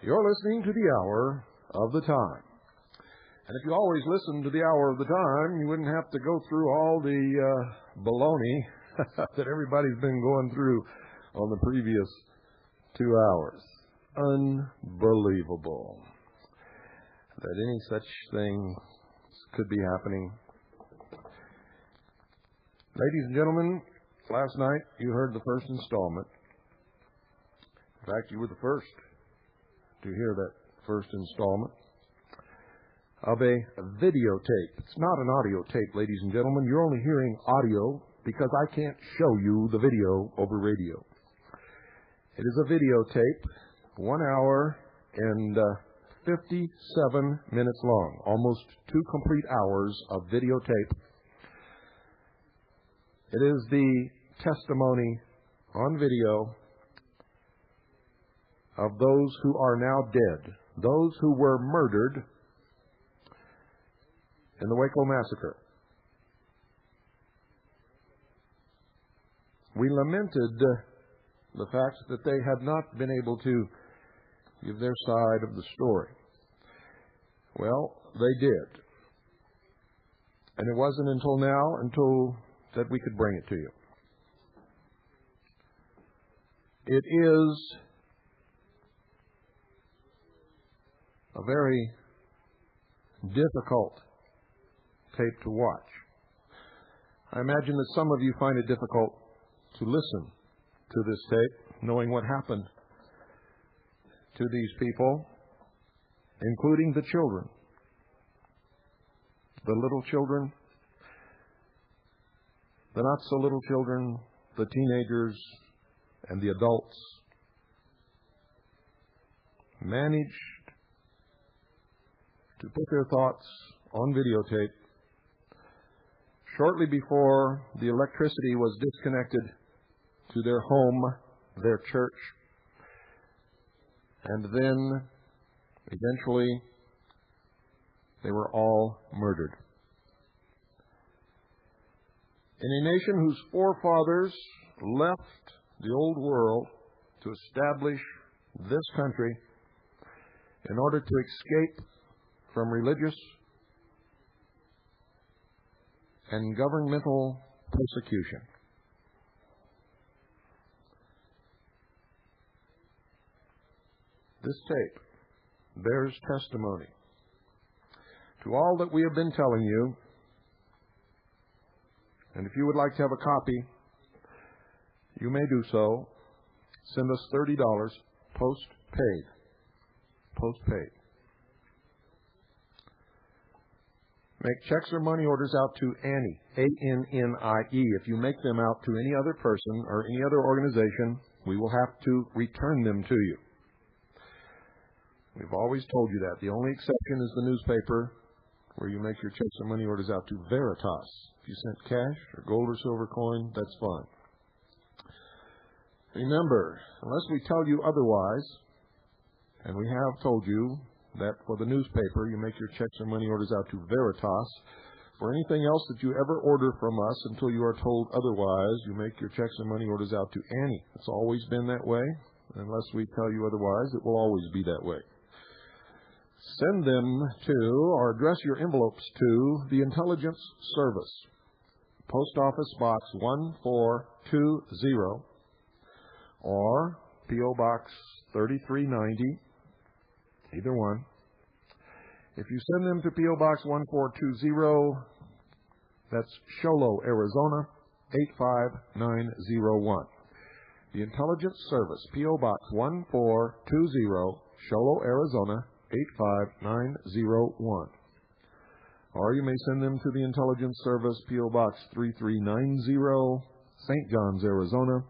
You're listening to the Hour of the Time. And if you always listen to the Hour of the Time, you wouldn't have to go through all the baloney that everybody's been going through on the previous 2 hours. Unbelievable that any such thing could be happening. Ladies and gentlemen, last night you heard the first installment. In fact, you were the first to hear that first installment of a videotape. It's not an audio tape, ladies and gentlemen. You're only hearing audio because I can't show you the video over radio. It is a videotape, 1 hour and 57 minutes long, almost 2 complete hours of videotape. It is the testimony on video of those who are now dead, those who were murdered in the Waco Massacre. We lamented the fact that they had not been able to give their side of the story. Well, they did. And it wasn't until now that we could bring it to you. It is a very difficult tape to watch. I imagine that some of you find it difficult to listen to this tape, knowing what happened to these people, including the children, the little children, the not-so-little children, the teenagers, and the adults, managed to put their thoughts on videotape shortly before the electricity was disconnected to their home, their church, and then eventually they were all murdered. In a nation whose forefathers left the old world to establish this country in order to escape from religious and governmental persecution. This tape bears testimony to all that we have been telling you, and if you would like to have a copy, you may do so. Send us $30, postpaid. Postpaid. Make checks or money orders out to Annie, A-N-N-I-E. If you make them out to any other person or any other organization, we will have to return them to you. We've always told you that. The only exception is the newspaper, where you make your checks or money orders out to Veritas. If you sent cash or gold or silver coin, that's fine. Remember, unless we tell you otherwise, and we have told you that for the newspaper, you make your checks or money orders out to Veritas. For anything else that you ever order from us until you are told otherwise, you make your checks or money orders out to Annie. It's always been that way. Unless we tell you otherwise, it will always be that way. Send them to, or address your envelopes to, the Intelligence Service, Post Office Box 1420, or P.O. Box 3390, either one. If you send them to P.O. Box 1420, That's Sholo, Arizona, 85901. The Intelligence Service, P.O. Box 1420, Sholo, Arizona, 85901. Or you may send them to the Intelligence Service, P.O. Box 3390, St. John's, Arizona,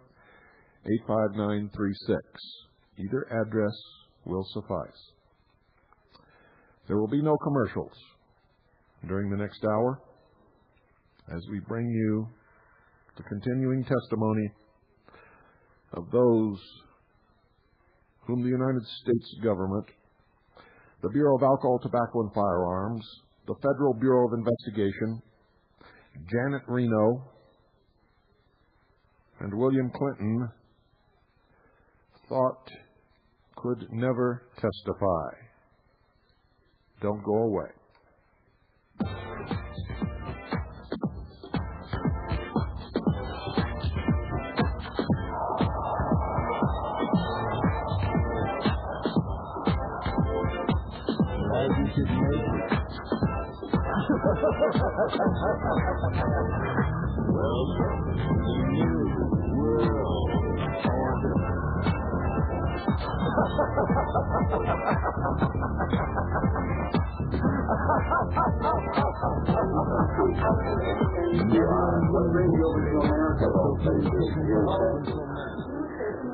85936. Either address will suffice. There will be no commercials during the next hour as we bring you the continuing testimony of those whom the United States government, the Bureau of Alcohol, Tobacco, and Firearms, the Federal Bureau of Investigation, Janet Reno, and William Clinton thought could never testify. Don't go away. What brings you over to America, though?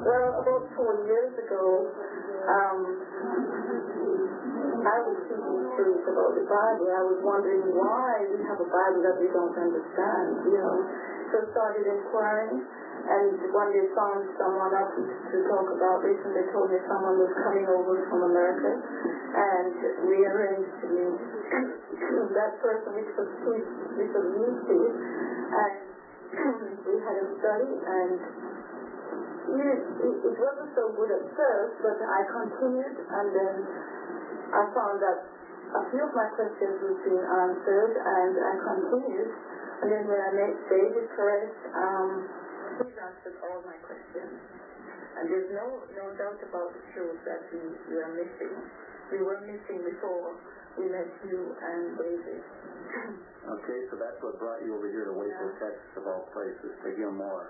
Well, about 4 years ago, I was speaking truth about the Bible. I was wondering why we have a Bible that we don't understand, So I started inquiring, and one day found someone up to talk about this, and they told me someone was coming over from America, and we arranged to meet that person, which was me too, and we had a study, and it wasn't so good at first, but I continued, and then I found that a few of my questions were being answered, and I continued, and then when I met David Perez, he's answered all my questions, and there's no doubt about the truth that we are missing. We were missing before we met you and David. Okay, so that's what brought you over here to Waco, Texas, of all places, to hear more.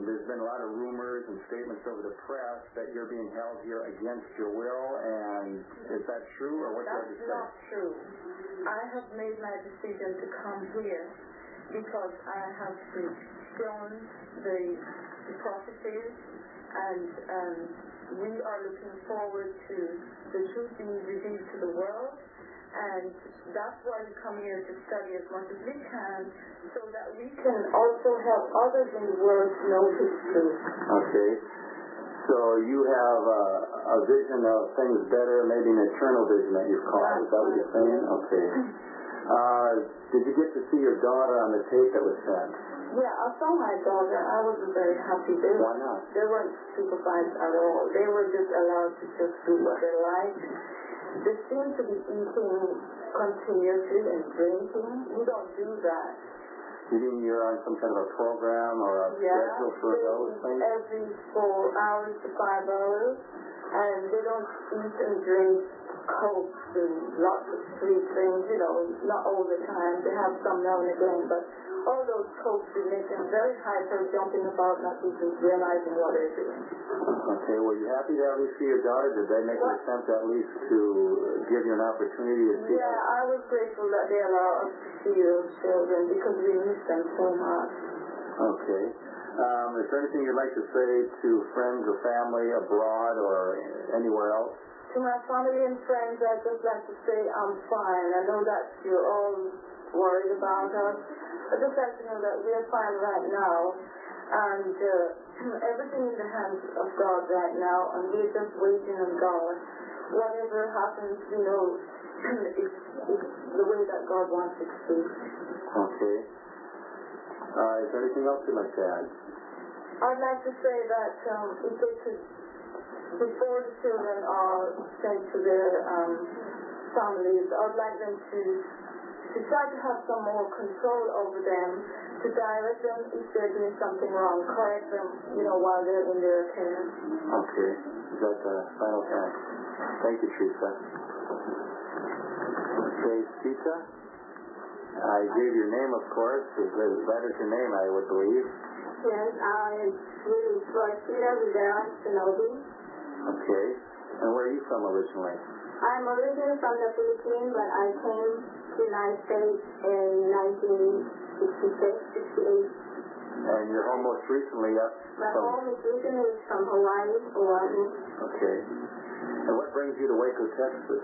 There's been a lot of rumors and statements over the press that you're being held here against your will, and is that true, or what do you have to say? That's not true. I have made my decision to come here because I have shown the prophecies, and we are looking forward to the truth being revealed to the world. And that's why we come here to study as much as we can, so that we can also help others in the world to know His truth. Okay. So you have a vision of things better, maybe an eternal vision that you've caught. Is that what you're saying? Okay. Did you get to see your daughter on the tape that was sent? Yeah, I saw my daughter. I wasn't very happy. Why not? They weren't supervised at all. They were just allowed to just do what they liked. They seem to be eating continuously and drinking. We don't do that. You mean you're on some kind of a program or a schedule for those things? Every 4 hours to 5 hours. And they don't eat and drink Coke and lots of sweet things, not all the time. They have some now and again, but all those Cokes will make them very hyper, jumping about, not even realizing what they're doing. Okay, were you happy to at least see your daughter? Did they make an attempt at least to give you an opportunity to see her? Yeah, I was grateful that they allow us to see those children because we miss them so much. Okay. Is there anything you'd like to say to friends or family abroad or anywhere else? To my family and friends, I'd just like to say I'm fine. I know that you're all worried about us. I'd just like to know that we're fine right now. And everything in the hands of God right now, and we're just waiting on God. Whatever happens, it's the way that God wants it to be. Okay. Is there anything else you'd like to add? I'd like to say that if they could, before the children are sent to their families, I'd like them to try to have some more control over them, to direct them if they're doing something wrong, correct them, while they're in their care. Okay. Is that the final time? Thank you, Teresa. Okay, Teresa? I gave your name, of course. That is your name, I would believe. Yes, it's really Florida Rivera Shinobi. Okay. And where are you from originally? I'm originally from the Philippines, but I came to the United States in 1968. And you're home most recently up My home is originally from Hawaii. Okay. And what brings you to Waco, Texas?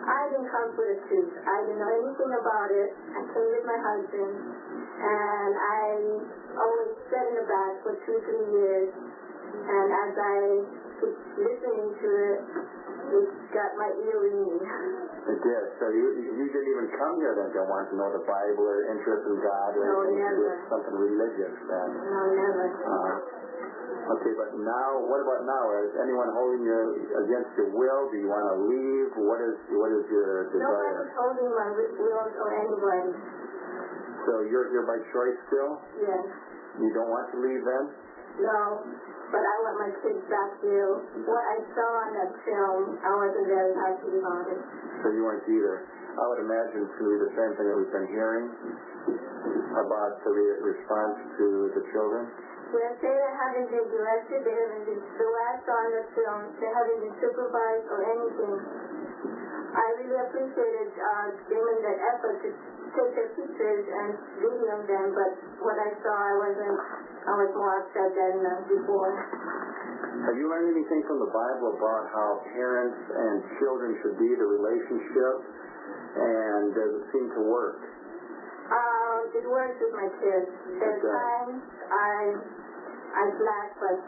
I didn't come for the truth. I didn't know anything about it. I came with my husband, and I always sat in the back for 2-3 years. And as I was listening to it, it got my ear ringing. It did. So you didn't even come here then to want to know the Bible or interest in God or anything to do with something religious then? No, never. Okay, but now, what about now? Is anyone holding you against your will? Do you want to leave? What is your desire? Nobody's holding my will or anybody. So you're by choice still? Yes. You don't want to leave then? No, but I want my kids back here. What I saw on that film, I wasn't very happy about it. So you weren't either. I would imagine to be the same thing that we've been hearing about the response to the children. Yes, they haven't been directed, they haven't been, the way I saw in the film, they haven't been supervised or anything. I really appreciated them in the effort to take their pictures and video them, but what I saw, I was more upset than before. Have you learned anything from the Bible about how parents and children should be, the relationship, and does it seem to work? It works with my kids. There's times I flash, but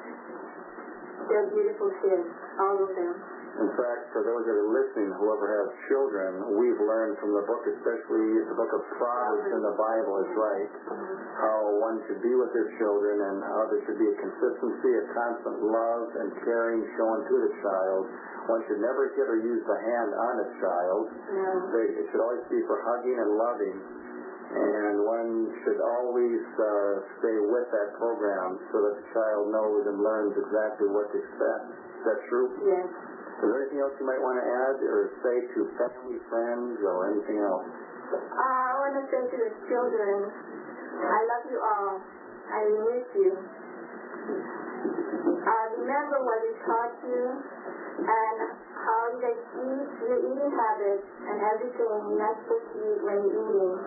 they're beautiful kids, all of them. In fact, for those that are listening, whoever has children, we've learned from the book, especially the book of Proverbs in the Bible is right, how one should be with their children and how there should be a consistency, a constant love and caring shown to the child. One should never hit or use the hand on a child. No. It should always be for hugging and loving. And one should always stay with that program so that the child knows and learns exactly what to expect. Is that true? Yes. Is there anything else you might want to add or say to family, friends, or anything else? I want to say to the children, I love you all. I miss you. Remember what we taught you and how they eat, your eating habits and everything. You're not supposed to eat when you're eating.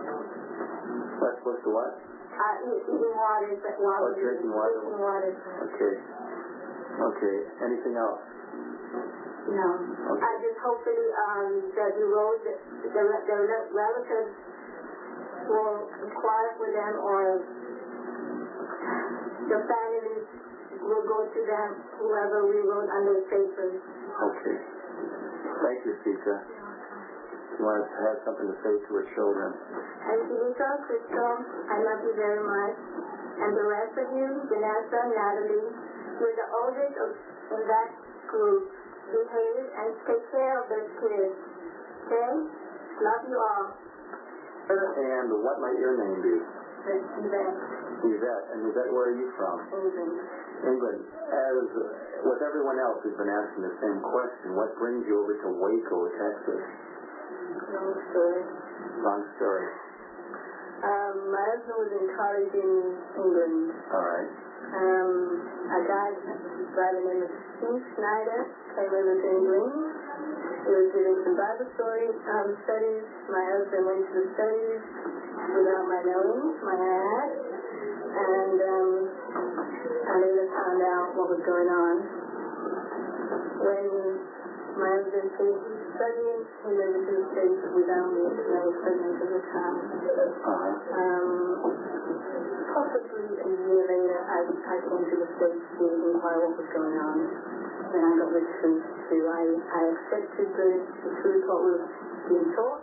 Not supposed to what? Eating water. Drinking water. Drinking water. Okay. Anything else? No. Okay. I just hopefully that the relatives will inquire for them or the families will go to them, whoever we wrote on those papers. Okay. Thank you, Sita. You want to have something to say to her children? Angelica, Crystal, I love you very much. And the rest of you, Vanessa, Natalie, you're the oldest in that group. Behave and take care of those kids. Okay? Love you all. And what might your name be? Yvette. Yvette. And Yvette, where are you from? England. England. As with everyone else who's been asking the same question, what brings you over to Waco, Texas? Long story. Long story. My husband was in college in England. All right. A guy by the name of Steve Snyder came over to England. He was doing some Bible studies. My husband went to the studies without my knowing, my ad. And I later found out what was going on. When my husband finished studying, he went to the States without me, and I was pregnant at the time. Possibly a year later, I came to the States to inquire what was going on. Then I got the truth too. I accepted the truth, what was being taught,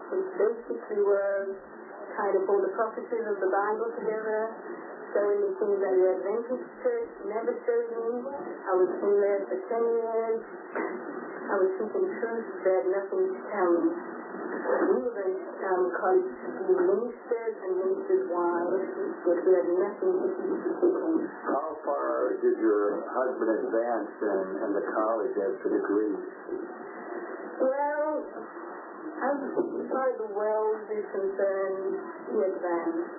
which basically were kind of all the prophecies of the Bible together, showing the things that the Adventist Church never showed me. I was in there for 10 years. I was seeking truth. They had nothing to tell me. We were going to college to be ministers and ministers' wives, but we had nothing to teach the people. How far did your husband advance in the college as to degrees? Well, as far as the world is concerned, he advanced.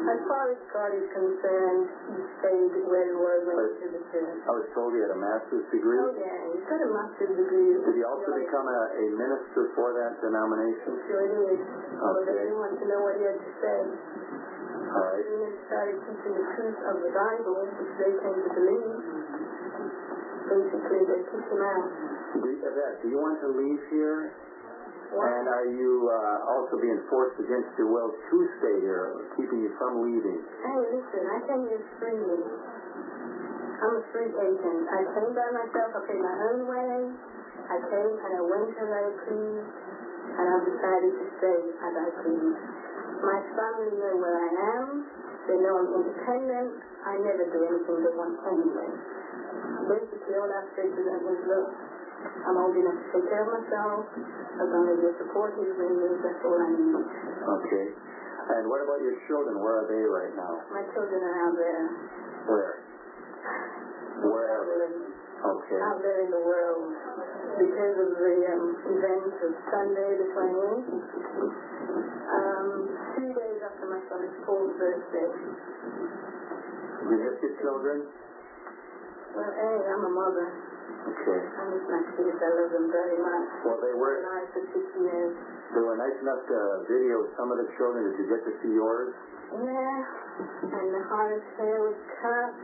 As far as God is concerned, he stayed where he was when he to the church. I was told he had a master's degree. Oh, yeah, he's got a master's degree. Did he also become a minister for that denomination? Sure did. But I didn't want to know what he had to say. All right. He started teaching the truth of the Bible, which they came to believe. Basically, they kicked him out. Do you want to leave here? What? And are you also being forced against your will to stay here, keeping you from leaving? Hey, listen, I came here freely. I'm a free agent. I came by myself. I paid my own way. I came and I went as I pleased, and I've decided to stay as I please. My family know where I am. They know I'm independent. I never do anything they want anyway. Basically, all I've said to them is, look, I'm old enough to take care of myself. As long as you're supportive in me, that's all I need. Okay. And what about your children? Where are they right now? My children are out there. Where? Wherever. Okay. Out there in the world. Because of the event of Sunday the 28th. 2 days after my son's 4th birthday. Do you miss your children? Well, hey, I'm a mother. Okay. I miss my kids. I love them very much. Well, they were alive for 6 years. They were nice enough to video some of the children. Did you get to see yours? Yeah. And the hardest hair was cut.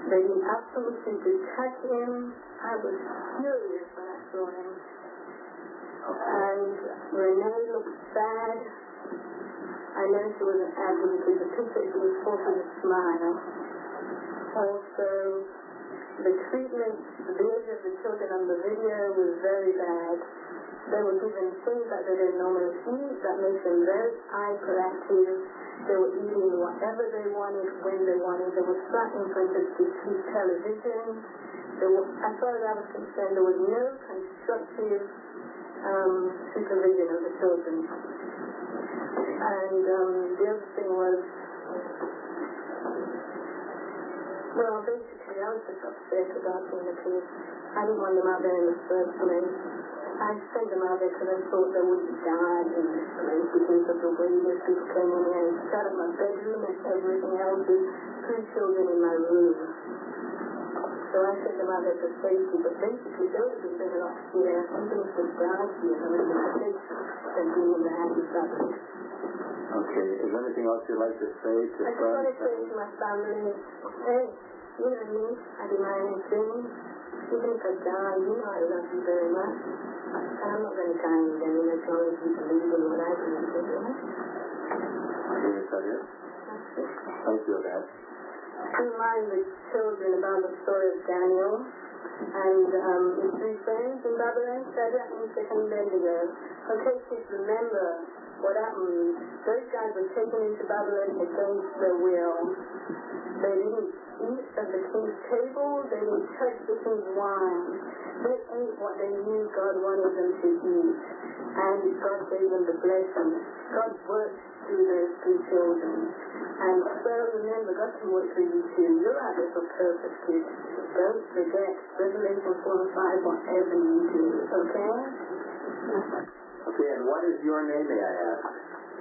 They didn't absolutely touch him. I was furious when I saw him. Okay. And Renee looked sad. I know she wasn't happy because the picture she was forcing a smile. Also, the treatment, the behavior of the children on the video was very bad. They were given things that they didn't normally eat that makes them very hyperactive. They were eating whatever they wanted, when they wanted. They were sat in front of the cheap television. As far as I was concerned, there was no constructive supervision of the children. And the other thing was, well, basically, I was just upset about seeing the kids. I didn't want them out there in the first place. I sent them out there because I thought they would die in this place because of the way these people came in here and shut up my bedroom and everything else with 3 children in my room. So I sent them out there for safety, but basically they would have been better off here. Something could die here than being in the hands of others. Okay. Is there anything else you'd like to say to I just want to say to my family, hey, you know me, I do my own thing. Even if I die, you know I love you very much. And I'm not going to die in vain as long as you believe in what I believe in. Okay, is that it? That's it. Thank you, Dad. Remind the children about the story of Daniel and his 3 friends in Babylon, Shadrach, Meshach, and Abednego. Okay, kids, remember what happened. Those guys were taken into Babylon against their will. They didn't eat at the king's table. They didn't touch the king's wine. They ate what they knew God wanted them to eat. And God gave them the blessing. God worked through those 3 children. And so remember, God can work through you too. You're out there for purpose, kids. Don't forget Revelation 4 and 5, whatever you do. Okay? Okay, and what is your name, may I ask?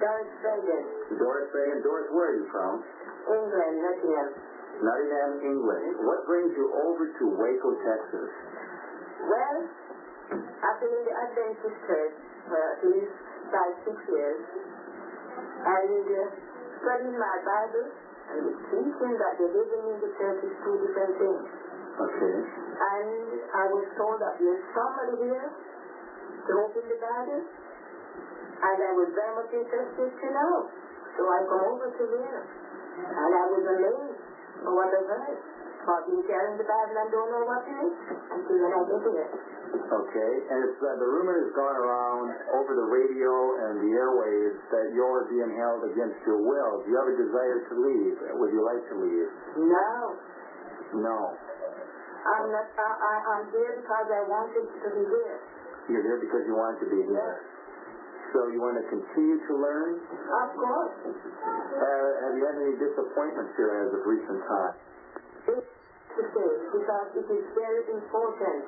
Doris Reagan. Doris Reagan. Doris, where are you from? England, Nottingham. Nottingham, England. What brings you over to Waco, Texas? Well, I've been in the Adventist church for at least 5-6 years. And studying my Bible and the teaching that they're living in the church is 2 different things. Okay. And I was told that there's somebody here to open the Bible, and I was very much interested to know. So I come over to here, and I was amazed by what I heard. I've been carrying the Bible and don't know what it is until when I get here. Okay, and it's, the rumor has gone around over the radio and the airwaves that you're being held against your will. Do you have a desire to leave? Would you like to leave? No. No. I'm not. I'm here because I wanted to be here. You're here because you want to be here. Yes. So you want to continue to learn? Of course. Have you had any disappointments here as of recent time? It's to say, because it is very important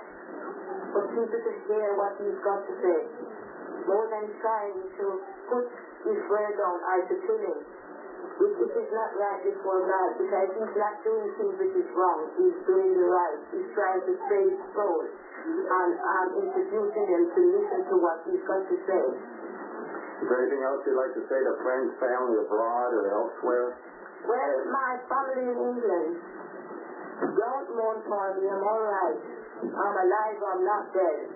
for people to hear what he's got to say, more than trying to put his word down or to kill him. It is not right before God, because he's not doing things which is wrong. He's doing the right. He's trying to save souls and introducing them to listen to what he's got to say. Is there anything else you'd like to say to friends, family abroad or elsewhere? Well, my family in England, don't mourn for me. I'm all right. I'm alive. I'm not dead.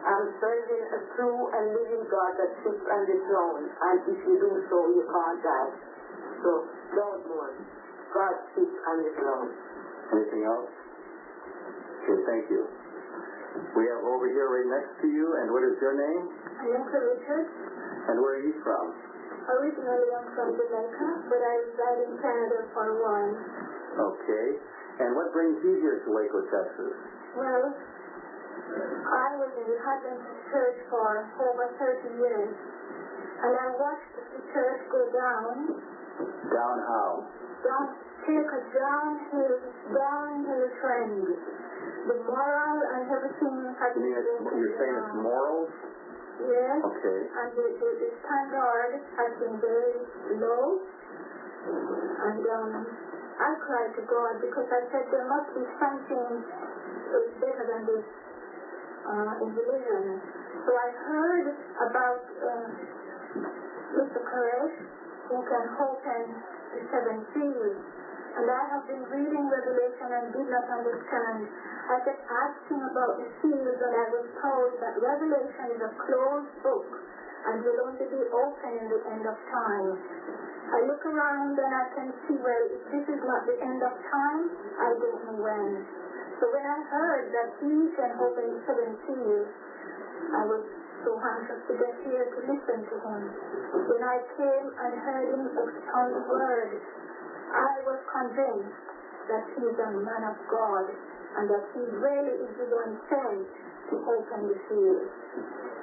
I'm serving a true and living God that sits on the throne. And if you do so, you can't die. So don't mourn. God sits on the throne. Anything else? Okay, thank you. We have over here right next to you, and what is your name? I'm Richard. And where are you from? Originally, I'm from Jamaica, but I reside in Canada for a while. Okay. And what brings you here to Waco, Texas? Well, I was in the Adventist church for over 30 years, and I watched the church go down. Down how? Down, take a downhill trend. The moral and everything has been You're saying it's morals? Yes. Okay. And the standard has been very low. And I cried to God because I said there must be something better than this in religion. So I heard about Mr. Koresh, who can open the 7 seals. And I have been reading Revelation and did not understand. I kept asking about the seals, and I was told that Revelation is a closed book and will only be open in the end of time. I look around and I can see, well, if this is not the end of time, I don't know when. So when I heard that he can open 7 seals, I was so anxious to get here to listen to him. When I came and heard him expound the word, I was convinced that he is a man of God and that he really is the one sent to open the seals.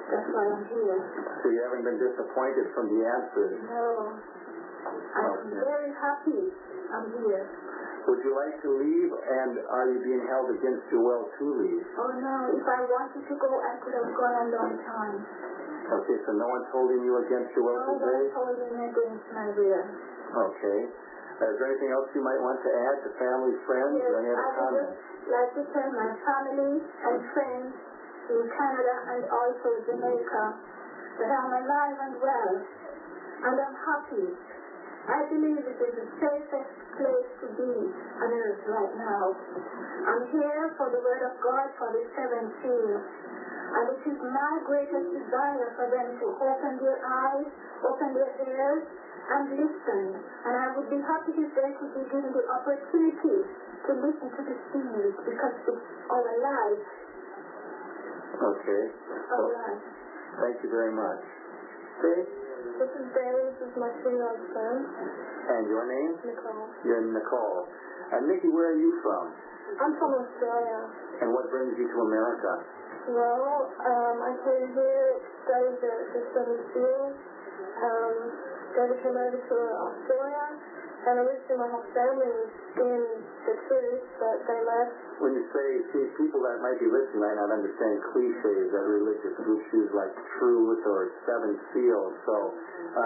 That's why I'm here. So you haven't been disappointed from the answers? No. I'm very happy I'm here. Would you like to leave, and are you being held against your will to leave? Oh no, if I wanted to go, I could have gone a long time. Okay, so no one's holding you against your will today? No one's holding me against my will. Okay. Is there anything else you might want to add to family, friends, yes, or any other comments? I would like to tell my family and friends in Canada and also Jamaica that I'm alive and well, and I'm happy. I believe it is the safest place to be on earth right now. I'm here for the word of God for the 7 seals. And it is my greatest desire for them to open their eyes, open their ears, and listen. And I would be happy if they could be given the opportunity to listen to the seals, because it's our life. Okay. Our life. Thank you very much. Okay. This is Barry. This is my 3-year-old son. And your name? Nicole. You're Nicole. And Nikki, where are you from? I'm from Australia. And what brings you to America? Well, I came here to study the 7 seals. Then I came over to Australia, and originally my whole family was in the truth, but they left. When you say, see, people that might be listening might not understand cliches that religious groups use, like truth or 7 seals. So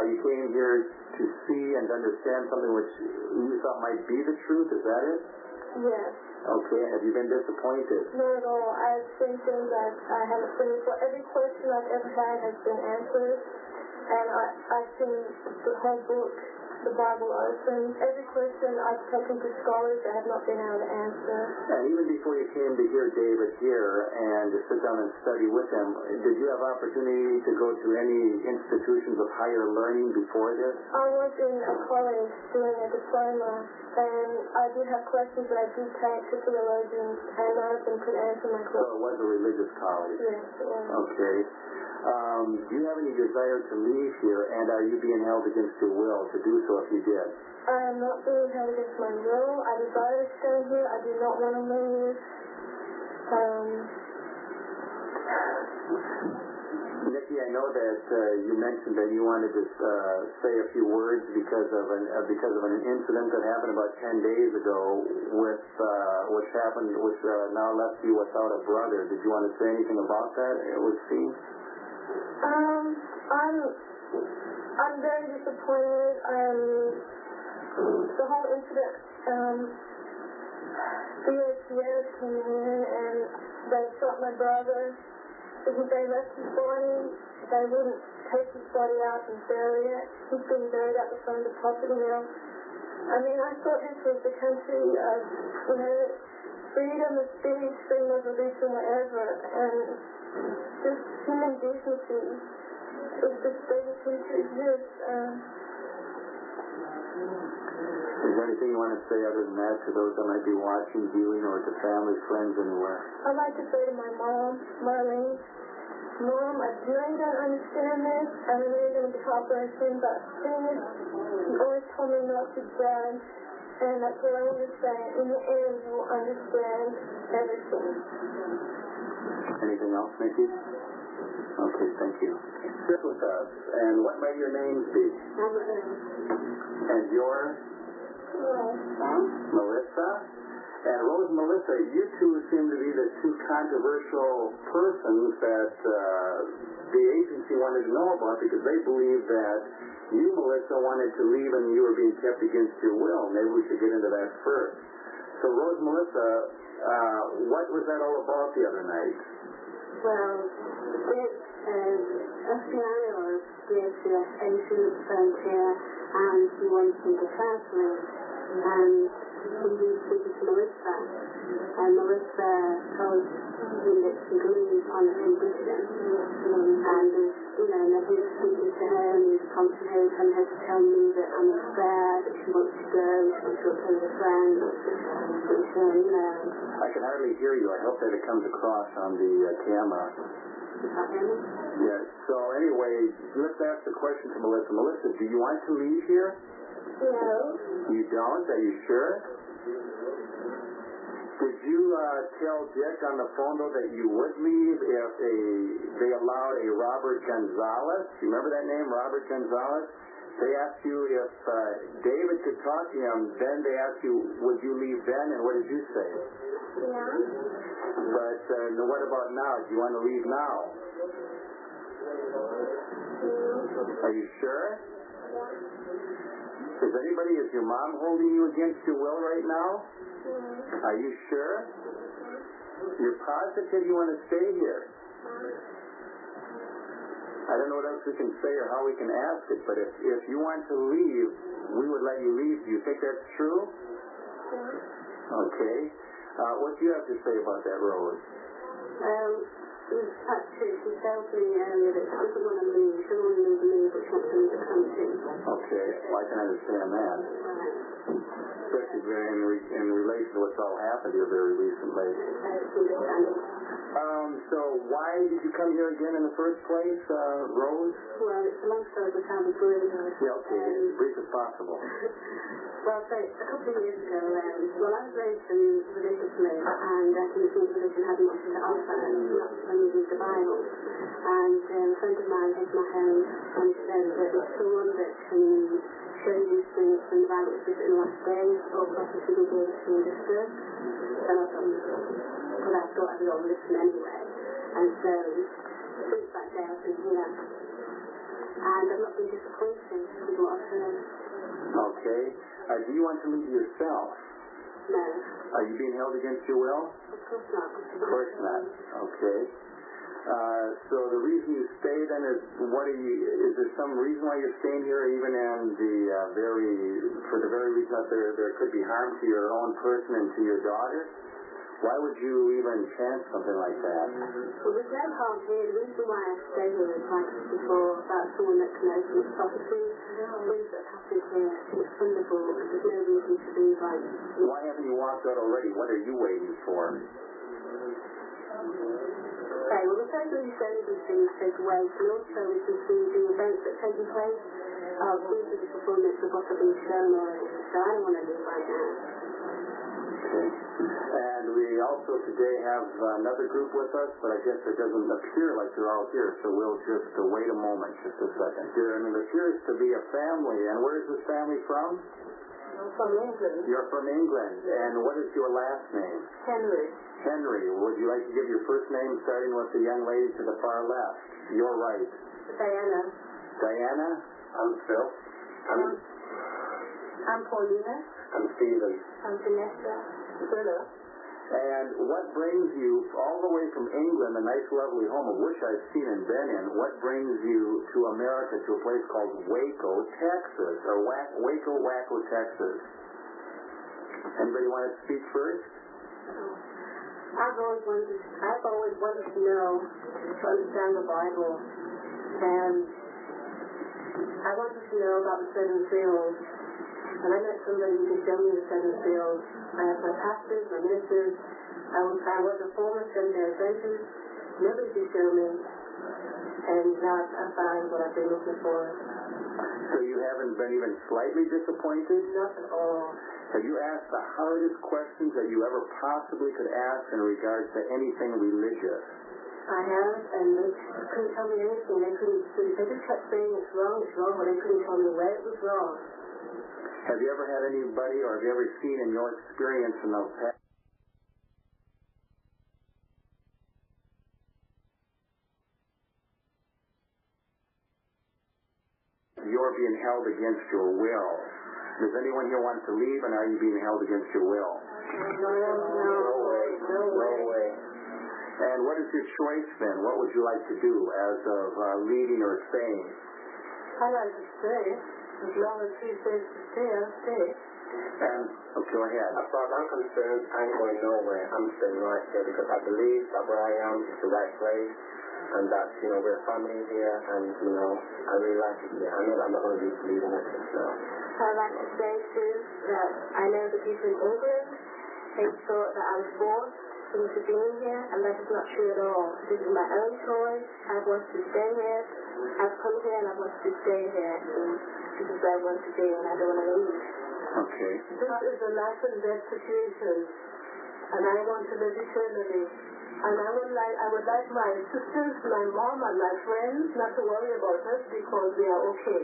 you came here to see and understand something which you thought might be the truth. Is that it? Yes. Okay. Have you been disappointed? Not at all. I've seen things that I haven't seen before. Every question I've ever had has been answered. And I've seen the whole book, the Bible open. Every question I've taken to scholars that have not been able to answer. And even before you came to hear David here and to sit down and study with him, did you have opportunity to go to any institutions of higher learning before this? I was in a college doing a diploma, and I did have questions that I did take to theologians, and none of them could answer my questions. So it was a religious college? Yes, it was. Okay. Do you have any desire to leave here, and are you being held against your will to do so if you did? I am not being held against my will. I desire to stay here. I do not want to leave. Nikki, I know that you mentioned that you wanted to say a few words because of an incident that happened about 10 days ago with which now left you without a brother. Did you want to say anything about that? It would seem. I'm very disappointed. The whole incident. The ATF came in and they shot my brother. They left his body. They wouldn't take his body out and bury it. He's been buried at the front of the hospital now. I mean, I thought this was the country of, freedom of speech, freedom of religion, whatever, and just human decency is the greatest thing to exist. Is there anything you want to say other than that to those that might be watching, viewing, or to family, friends, anywhere? I'd like to say to my mom, Marlene, Mom, I really don't understand this. I don't know you're going to be heartbroken, but please, you always told me not to judge, and that's what I want to say. In the end, you will understand everything. Anything else, Nikki? Okay, thank you. Sit with us, and what may your names be? And yours? Melissa? And Rose and Melissa, you two seem to be the two controversial persons that the agency wanted to know about because they believe that you, Melissa, wanted to leave and you were being kept against your will. Maybe we should get into that first. So, Rose and Melissa, what was that all about the other night? Well, FBI or the ATF agent sent here and he wanted to transfer it. And he was speaking to Melissa, and Melissa told him that she believed on the condition, and and then he was speaking to her, and he was prompting her, telling her to tell me that I'm upset, that she wants to go, she wants to go play with friends, which, I can hardly hear you. I hope that it comes across on the camera. Yes. So anyway, let's ask the question to Melissa. Melissa, do you want to leave here? No. You don't? Are you sure? Did you tell Dick on the phone, though, that you would leave if they allowed a Robert Gonzalez? Do you remember that name, Robert Gonzalez? They asked you if David could talk to him. Then they asked you, would you leave then? And what did you say? Yeah. But what about now? Do you want to leave now? Are you sure? Is your mom holding you against your will right now? Are you sure? You're positive you want to stay here? I don't know what else we can say or how we can ask it, but if you want to leave, we would let you leave. Do you think that's true? Okay. What do you have to say about that, Rose? That's true. She tells me earlier that she doesn't want to leave. She doesn't want to leave, but she wants to leave the country. Okay. Well, I can understand that. Especially in relation to what's all happened here very recently. So why did you come here again in the first place, Rose? Well, it's a long story, but I'll be brief. Yeah, okay. As brief as possible. Well, so a couple of years ago, I was raised religiously, and I think religion hadn't much to offer, not only with the Bible. And a friend of mine came to my home and said that it's someone that can show you things from the Bible that's written in the last days, or prophecy will be able to understand. But I thought I'd all listen anyway. And so, since that day, I've been here. And I've not been disappointed with what I've heard. Okay. Do you want to leave yourself? No. Are you being held against your will? Of course not. Of course not. Okay. So the reason you stay then is is there some reason why you're staying here, even in for the very reason that there could be harm to your own person and to your daughter? Why would you even chance something like that? Well, there's no harm here. The reason why I stay here is like before about someone that can open up prophecy. Things that have happened here, it's wonderful. There's no reason to be like... Why haven't you walked out already? What are you waiting for? Okay, well, the person who showed these things take away can also we can see the events that are taking place. These are the performance of what have been shown already. So I don't want to leave right now. Okay. And we also today have another group with us, but I guess it doesn't appear like they're all here, so we'll just wait a moment, just a second. There appears to be a family, and where is this family from? I'm from England. You're from England, and what is your last name? Henry. Henry. Would you like to give your first name, starting with the young lady to the far left? Your right. Diana. Diana? I'm Phil. I'm Paulina. I'm Stephen. I'm Vanessa. Philip. And what brings you all the way from England, a nice lovely home of which I've seen and been in, what brings you to America, to a place called Waco, Texas, or Waco, Texas? Anybody want to speak first? I've always wanted to know, to understand the Bible, and I wanted to know about the seven seals. And I met somebody who could show me the seven seals. I have my pastors, my ministers. I was a former Seventh-day Adventist. Nobody could show me. And now I found what I've been looking for. So you haven't been even slightly disappointed? Not at all. Have you asked the hardest questions that you ever possibly could ask in regards to anything religious? I have, and they couldn't tell me anything. They just kept saying it's wrong, but they couldn't tell me where it was wrong. Have you ever had anybody, or have you ever seen in your experience in the past, you're being held against your will? Does anyone here want to leave, and are you being held against your will? No way. And what is your choice then? What would you like to do as of leaving or staying? I'd like to stay. As long as he says to stay, I'll stay. And, go ahead. As far as I'm concerned, I ain't going nowhere. I'm staying right here because I believe that where I am is the right place, and that, we're family here, and, I really like it here. I know that I'm not going to be leaving it. So. I'd like to say, too, that I know the people in England, they thought that I was forced into being here, and that is not true at all. This is my own choice. I want to stay here. I've come here, and I want to stay here. This is where I want to be, and I don't want to leave. Okay. This is a life and death situation, and I want to live eternally. And I would like my sisters, my mom, and my friends not to worry about us because they are okay.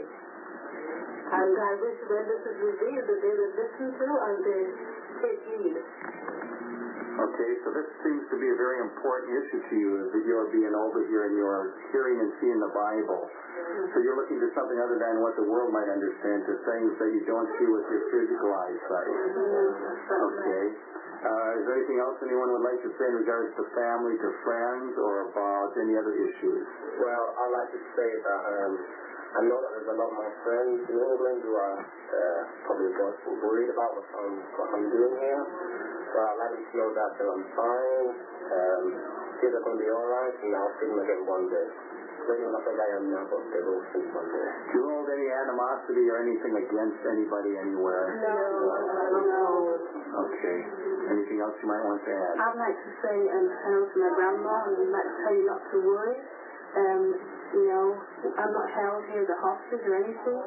And I wish when this is revealed that they will listen to and they take heed. Okay, so this seems to be a very important issue to you, that you're being over here and you're hearing and seeing the Bible. So you're looking to something other than what the world might understand, to things that you don't see with your physical eyesight. Okay. Is there anything else anyone would like to say in regards to family, to friends, or about any other issues? Well, I'd like to say that I know that there's a lot of my friends in England who are probably worried about what I'm doing here. So I'd like to know that I'm fine, kids are going to be alright, and I'll see them again one day. Maybe not as I am now, but they will see one day. Do you hold any animosity or anything against anybody anywhere? No. Okay. Anything else you might want to add? I'd like to say hello to my grandma, and I'd like to tell you not to worry. I'm not held here at the hostage or anything.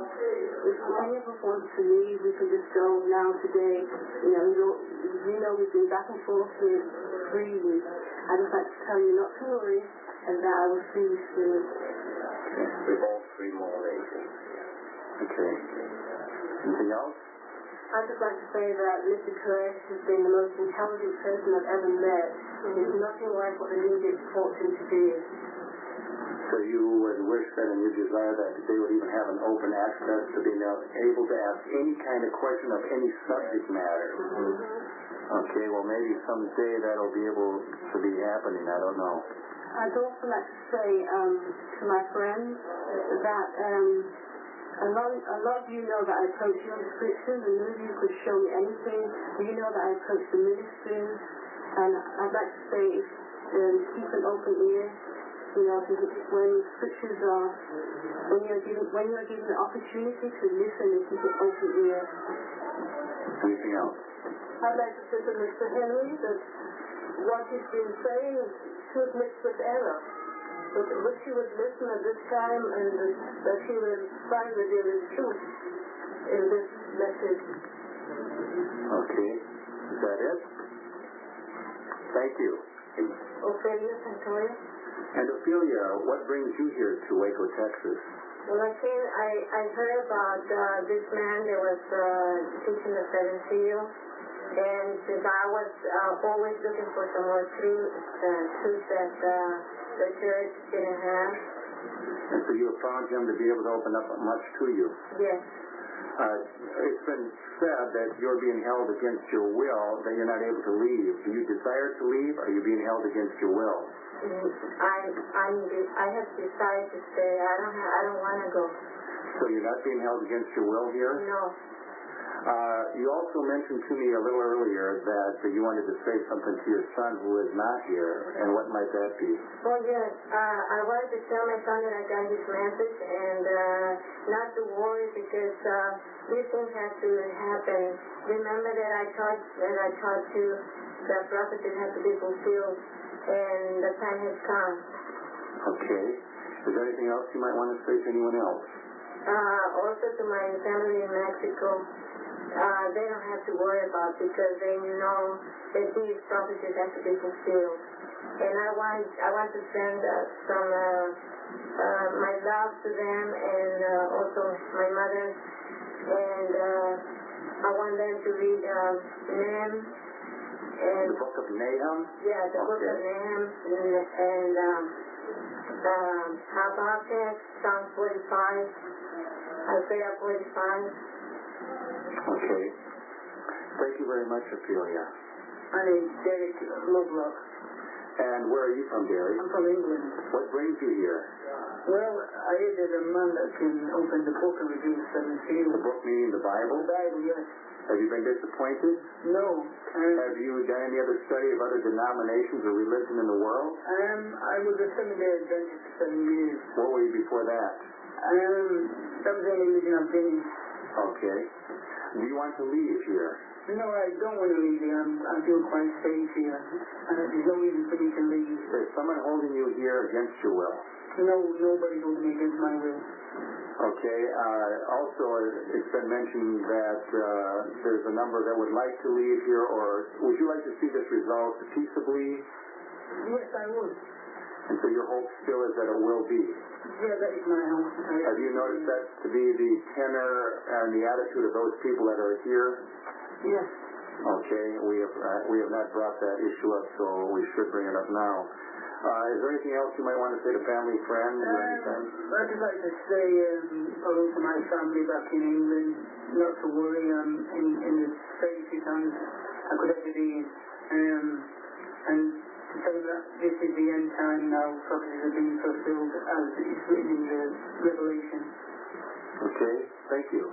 If any of us wants to leave, we can just go now today. We've been back and forth here freely. I'd just like to tell you not to worry, and that I will see you soon. Okay. We're all free more later. Okay. Anything else? I'd just like to say that Mr. Koresh has been the most intelligent person I've ever met. He's nothing like what the media taught him to be. So you would wish that, and you desire that they would even have an open access to being able to ask any kind of question of any subject matter. Okay, well maybe someday that'll be able to be happening. I don't know. I'd also like to say to my friends that a lot of you know that I approach you in scriptures, and none of you could show me anything. You know that I approach the ministers, and I'd like to say keep an open ear. When scriptures are, when you're given the opportunity to listen and keep an open ear. Anything else? I'd like to say to Mr. Henry that what he's been saying should mix with error. But wish he would listen at this time, and that he will find that there is truth in this message. Okay. Is that it? Thank you. Ophelia Santoya. And Ophelia, what brings you here to Waco, Texas? Well, I heard about this man that was teaching the seven seals, and since I was always looking for some more truth that the church didn't have. And so you have found him to be able to open up much to you. Yes. It's been said that you're being held against your will, that you're not able to leave. Do you desire to leave, or are you being held against your will? I have decided to stay. I don't want to go. So you're not being held against your will here? No. You also mentioned to me a little earlier that you wanted to say something to your son who is not here, and what might that be? Well, yes. I wanted to tell my son that I got his message and not to worry because these things have to happen. Remember that I taught you that prophecies have to be fulfilled, and the time has come. Okay. Is there anything else you might want to say to anyone else? Also to my family in Mexico. They don't have to worry about because they know that these prophecies have to be fulfilled. And I want to send some my love to them and also my mother. And I want them to read Nahum. And the book of Nahum? Yeah, the book of Nahum and Habakkuk, Psalm 45, Isaiah 45. Okay. Thank you very much, Ophelia. My name's Derek Lovelock. And where are you from, Derek? I'm from England. What brings you here? Well, I heard that a man that can open the book and reveal the seven seals. The book meaning the Bible? The Bible, yes. Have you been disappointed? No. Have you done any other study of other denominations or religion in the world? I was a Seventh-day Adventist for 7 years. What were you before that? That was the only religion I've been in. Okay. Do you want to leave here? No, I don't want to leave here. I feel quite safe here. There's no reason for me to leave. Is someone holding you here against your will? No, nobody holding me against my will. Okay. Also, it's been mentioned that there's a number that would like to leave here, or would you like to see this resolved peaceably? Yes, I would. And so your hope still is that it will be? Yeah, that is my hope. Have you noticed that to be the tenor and the attitude of those people that are here? Yes. Okay. We have not brought that issue up, so we should bring it up now. Is there anything else you might want to say to family, friends, or anything? I'd just like to say hello to my family back in England. Not to worry. I'm in the safest hands I could ever be in. And to tell them that this is the end time now. Prophecies are being fulfilled as it's written in the Revelation. Okay. Thank you.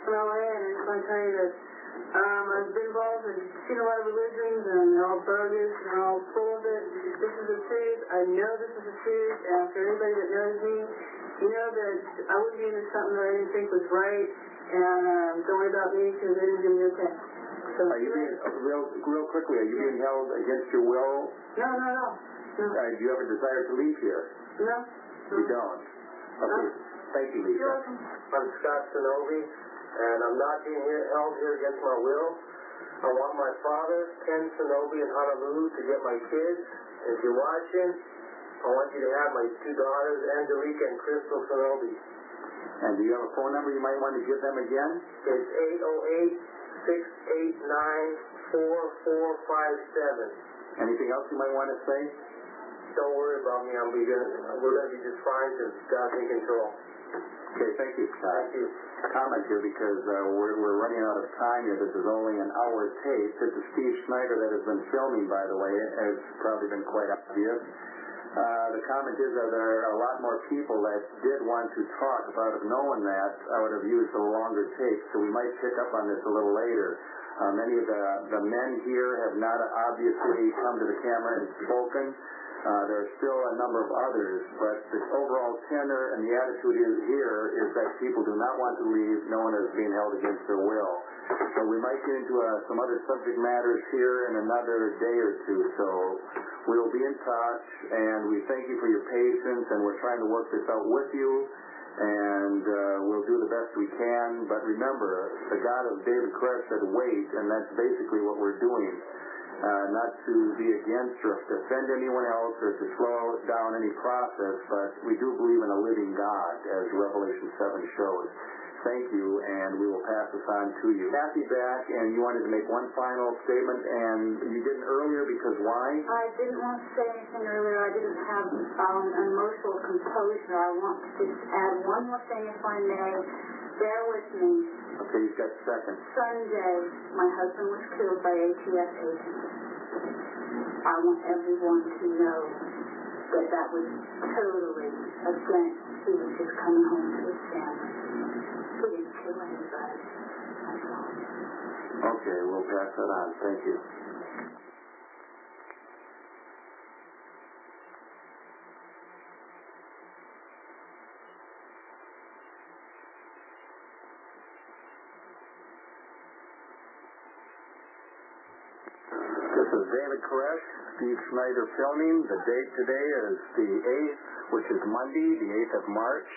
Hello, Ed. I just want to tell you that I've been involved and seen a lot of religions and they're all bogus and they're all full of it. This is the truth. I know this is the truth. And for anybody that knows me, you know that I wouldn't be into something that I didn't think was right. And don't worry about me because it is going to be okay. So, are you being, real quickly, are you being held against your will? No. Do you have a desire to leave here? No. You don't? Okay. No. Thank you, Lisa. You're welcome. I'm Scott Sonovi, and I'm not being held here against my will. I want my father, Ken Sonovi in Honolulu, to get my kids. If you're watching, I want you to have my two daughters, Angelica and Crystal Sonovi. And do you have a phone number you might want to give them again? It's 808-689-4457. Anything else you might want to say? Don't worry about me. We're going to be just fine because God's in control. Okay, thank you, Scott. Thank you. Comment here because we're running out of time here. This is only an hour tape. This is Steve Schneider that has been filming, by the way. It's probably been quite obvious. The comment is that there are a lot more people that did want to talk. If I would have known that, I would have used a longer tape, so we might pick up on this a little later. Many of the men here have not obviously come to the camera and spoken. There are still a number of others, but the overall tenor and the attitude here is that people do not want to leave. No one is being held against their will. So we might get into some other subject matters here in another day or two. So we will be in touch, and we thank you for your patience, and we're trying to work this out with you, and we'll do the best we can. But remember, the God of David Koresh said wait, and that's basically what we're doing. not to be against or defend anyone else or to slow down any process, but we do believe in a living God, as Revelation 7 shows. Thank you, and we will pass this on to you. Kathy back, and you wanted to make one final statement, and you didn't earlier because why? I didn't want to say anything earlier. I didn't have emotional composure. I want to just add one more thing, if I may. Bear with me. Okay, you've got seconds. Sunday, my husband was killed by ATF agents. I want everyone to know that that was totally against. He was just coming home to his family. He didn't kill anybody. That's all. Okay, we'll pass that on. Thank you. This is David Koresh, Steve Schneider filming. The date today is the 8th, which is Monday, the 8th of March.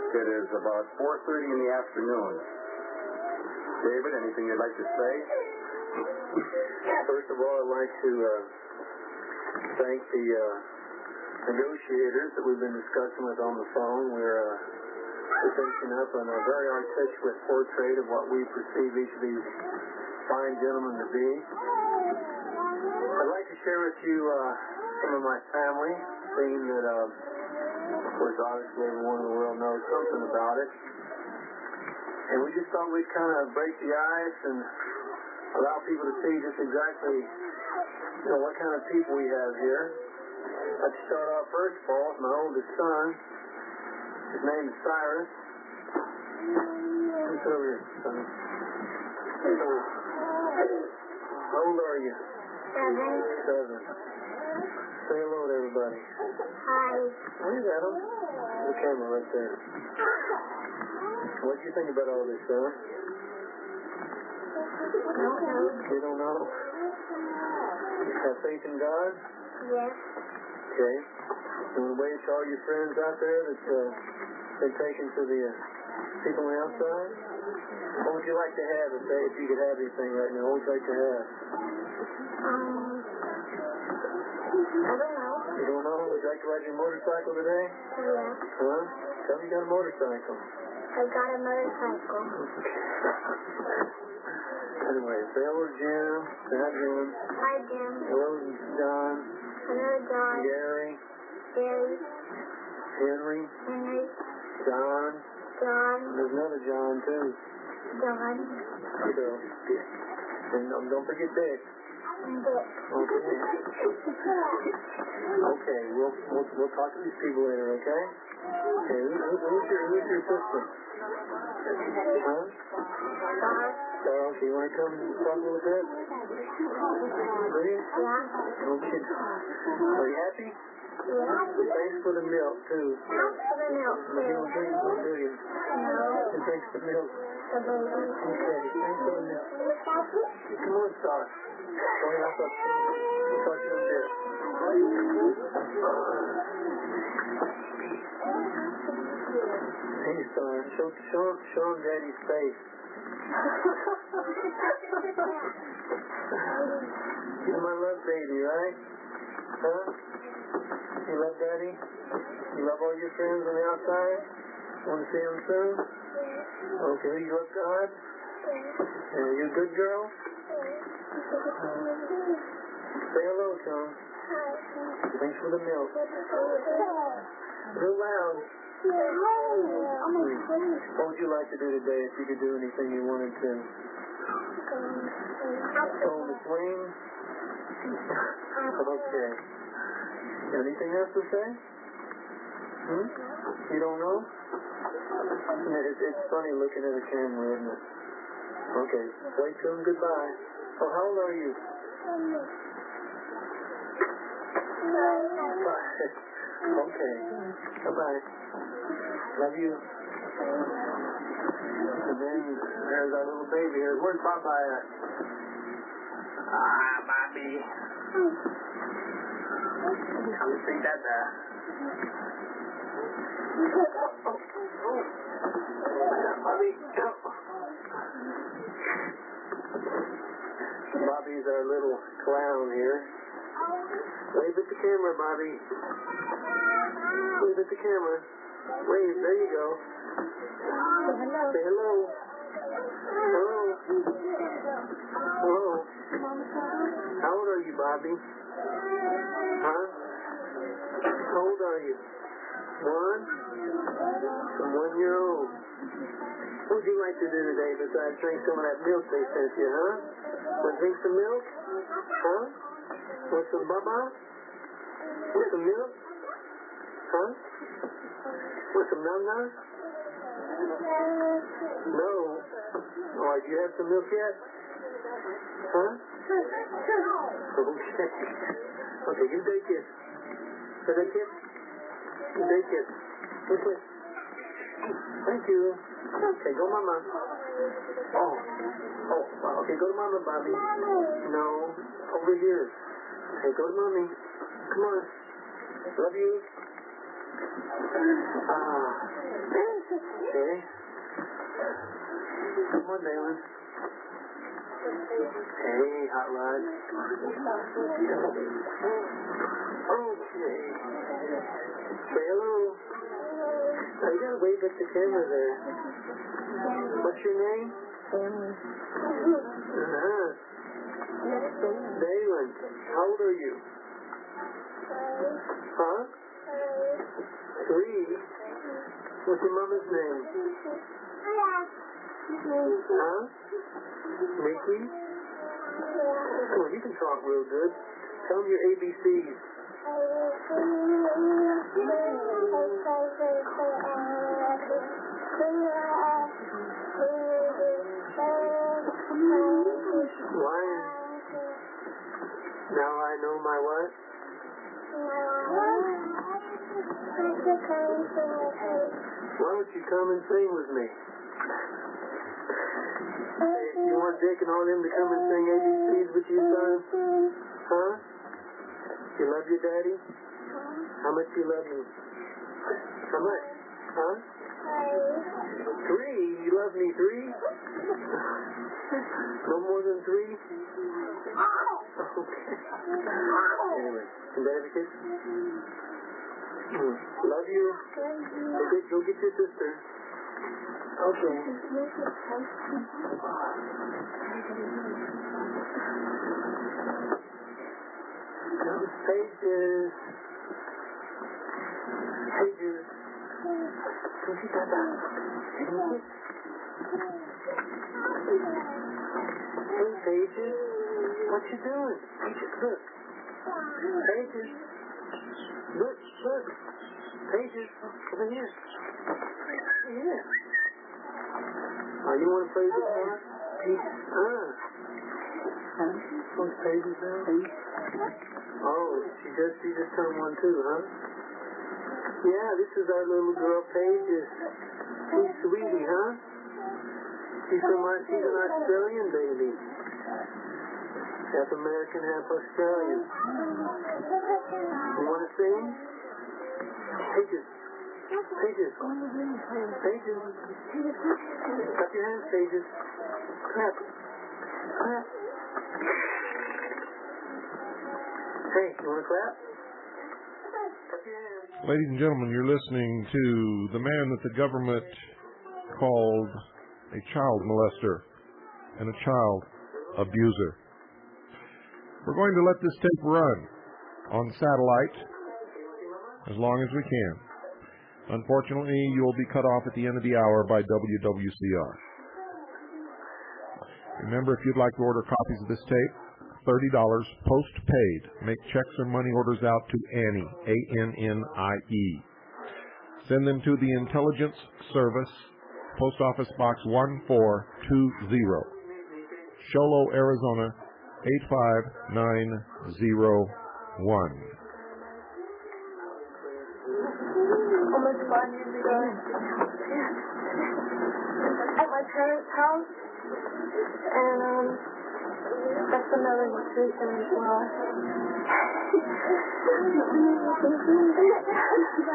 It is about 4:30 in the afternoon. David, anything you'd like to say? First of all, I'd like to thank the negotiators that we've been discussing with on the phone. We're finishing up on a very articulate portrait of what we perceive each of these fine gentlemen to be. I'd like to share with you some of my family, seeing that, of course, obviously everyone in the world knows something about it. And we just thought we'd kind of break the ice and allow people to see just exactly, what kind of people we have here. I'd start off first of all with my oldest son. His name is Cyrus. Who's over here, son? How old are you? 7. Say hello to everybody. Hi. Where's Adam? The camera right there. What do you think about all this, son? You don't know? Have faith in God? Yes. Okay. You want to wave to all your friends out there that's been taken to the people on the outside? What would you like to have if you could have anything right now? What would you like to have? I don't know. You don't know? Would you like to ride your motorcycle today? Yeah. Huh? Tell me you got a motorcycle. I got a motorcycle. Anyway, say hello to Jim. Say hi, Jim. Hi, Jim. Hello, John. Hello, John. Gary. Gary. Henry. Henry. John. John. There's another John, too. John. So, and don't forget Dick. Dick. Okay, we'll talk to these people later, okay? Okay, who's your sister? Huh? Carl, so you want to come talk a little bit? Please? Yeah. Okay. Are you happy? Yeah. Thanks for the milk, too. Thanks for the milk, You don't drink one, do you? No. And thanks for the milk. The baby. Okay, thanks for the milk. Come on, Star. Go ahead, I'll talk to you in a bit. Hey, Star, show him Daddy's face. You're my love baby, right? Huh? You love Daddy? You love all your friends on the outside? Want to see them soon? Okay, you love God? Yeah, you a good girl? Say hello to him. Thanks for the milk. Real loud. What would you like to do today if you could do anything you wanted to? Go on the swing? Okay. Anything else to say? You don't know? It's funny looking at a camera, isn't it? Okay, wait till him goodbye. Oh, how old are you? 5. Okay, bye-bye. Love you. And then there's our little baby here. Where's Popeye at? Bobby. Come see Dada. Bobby's our little little clown here. Wave at the camera, Bobby. Wave at the camera. Wave, there you go. Say hello. Hello. Hello. How old are you, Bobby? Huh? How old are you? 1? I'm 1 year old. What would you like to do today besides drink some of that milk they sent you, huh? Want to drink some milk? Huh? Want some baba? Want some milk? Huh? Want some nana? No. Oh, do you have some milk yet? Huh? Okay. Okay, give a day kiss. Give a day kiss. Give a day kiss. Okay. Thank you. Okay, go mama. Oh. Oh, okay, go to mama, Bobby. No. Over here. Okay, go to mommy. Come on. Love you. Okay. Come on, Dalen. Hey, Hot Rod. Okay. Say hello. Now, you gotta wave at the camera there. What's your name? Dalen. How old are you? Huh? 3? What's your mama's name? Huh? Mickey? Come on, you can talk real good. Tell them your ABCs. Lion. Now I know my what? Why don't you come and sing with me? Hey, you want Dick and all them to come and sing ABCs with you, son? Huh? You love your daddy? How much do you love him? How much? Huh? 3? You love me 3? No more than 3? Okay. Anyway, can Dad have a kiss? Love you. Okay, go get your sister. Okay. Pages. Pages. Hey, Pages. What you doing? Pages, look. Pages. Look, look. Pages, over here. Yeah. Oh, you want to play this one? What's Pages now? Oh, she just turned 1 too, huh? Yeah, this is our little girl, Pages. She's sweetie, huh? She's an Australian baby. Half American, half Australian. You want to sing? Pages. Pages. Pages. Clap your hands, Pages. Clap. Clap. Hey, you want to clap? Clap your hands. Ladies and gentlemen, you're listening to the man that the government called a child molester and a child abuser. We're going to let this tape run on satellite as long as we can. Unfortunately, you will be cut off at the end of the hour by WWCR. Remember, if you'd like to order copies of this tape, $30 post-paid. Make checks or money orders out to Annie, A-N-N-I-E. Send them to the Intelligence Service, Post Office Box 1420, Sholo, Arizona, 85901. Almost 5 years ago, at my parents' house, and that's another reason as well.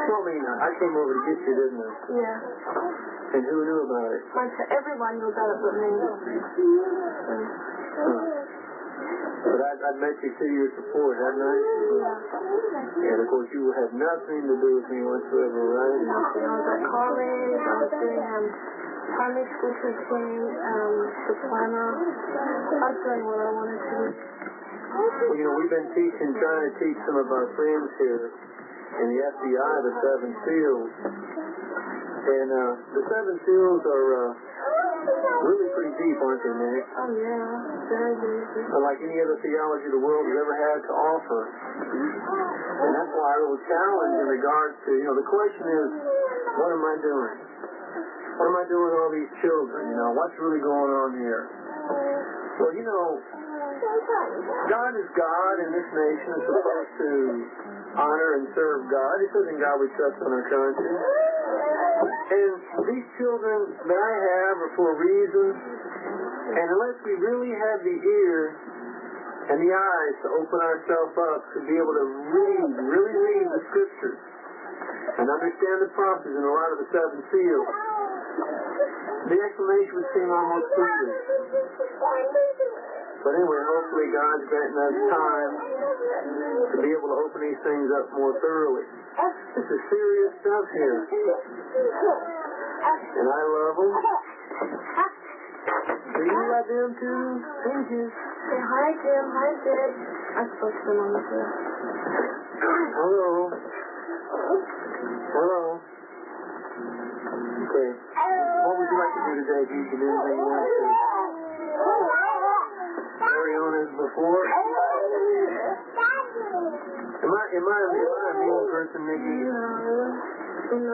Tell me, I came over to get you, didn't I? Yeah. And who knew about it? Everyone knew about it but me. But I'd met you to your support, hadn't I? And of course, you had nothing to do with me whatsoever, right? Nothing. I was at college. I was doing primary school teaching, diploma. I was doing what I wanted to do. Well, you know, we've been trying to teach some of our friends here in the FBI the Seven Seals. And the Seven Seals are really pretty deep, aren't they, Nick? Oh, yeah. Very deep. Unlike any other theology the world has ever had to offer. And that's why our little challenge in regards to, you know, the question is, what am I doing? What am I doing with all these children? You know, what's really going on here? Well, you know, God is God, and this nation is supposed to honor and serve God. It says in God we trust on our conscience. And these children that I have are for a reason. And unless we really have the ear and the eyes to open ourselves up to be able to really read the Scriptures and understand the prophecies and a lot of the seven seals, the explanation would seem almost foolish. But anyway, hopefully God's granting us time to be able to open these things up more thoroughly. This is serious stuff here. And I love them. Do you love them too? Thank you. Say hi, Jim. Hi, Sid. I spoke to them on the phone. Hello. Hello. Okay. What would you like to do today? Do you do anything you want to? Carry on as before? Am I a mean person, Nikki? No.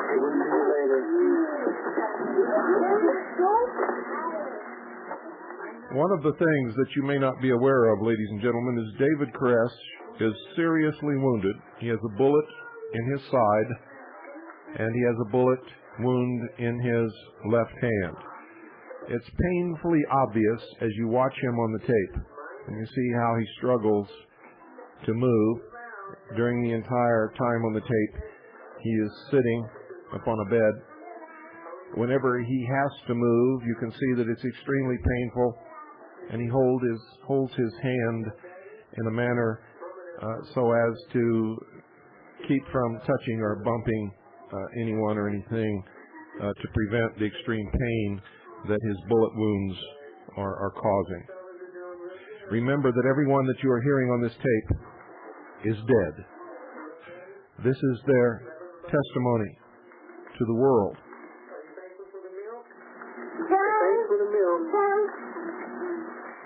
We'll see you later. One of the things that you may not be aware of, ladies and gentlemen, is David Koresh is seriously wounded. He has a bullet in his side, and he has a bullet wound in his left hand. It's painfully obvious as you watch him on the tape, and you see how he struggles to move. During the entire time on the tape, he is sitting upon a bed. Whenever he has to move, you can see that it's extremely painful, and he holds his hand in a manner so as to keep from touching or bumping anyone or anything to prevent the extreme pain that his bullet wounds are causing. Remember that everyone that you are hearing on this tape is dead. This is their testimony to the world.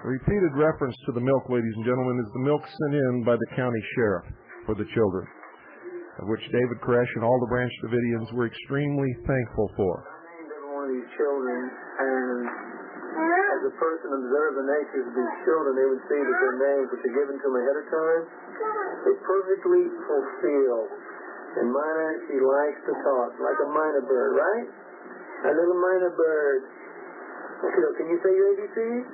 A repeated reference to the milk, ladies and gentlemen, is the milk sent in by the county sheriff for the children, of which David Koresh and all the Branch Davidians were extremely thankful for. I named every one of these children, and as a person observed the nature of these children, they would see that their names, which are given to them ahead of time, they perfectly fulfill. And Mina, she likes to talk, like a minor bird, right? A little minor bird. Okay, can you say your ABCs?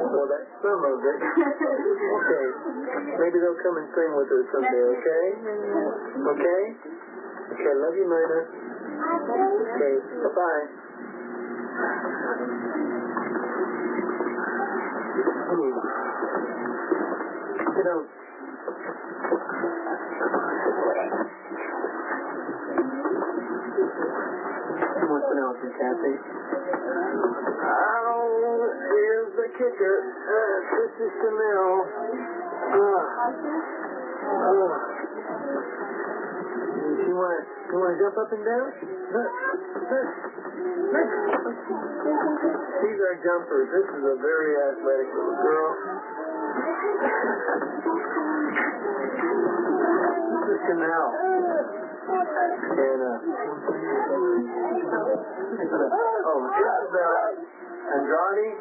Well, that's some of it. Okay. Maybe they'll come and sing with us someday, okay? Okay? Okay, love you, Mina. Okay, bye-bye. You know, what's the announcement, Kathy? Oh, here's the kicker. This is Chanel. You want to jump up and down? These are jumpers. This is a very athletic little girl. This is Chanel. And, Isabel Andrade.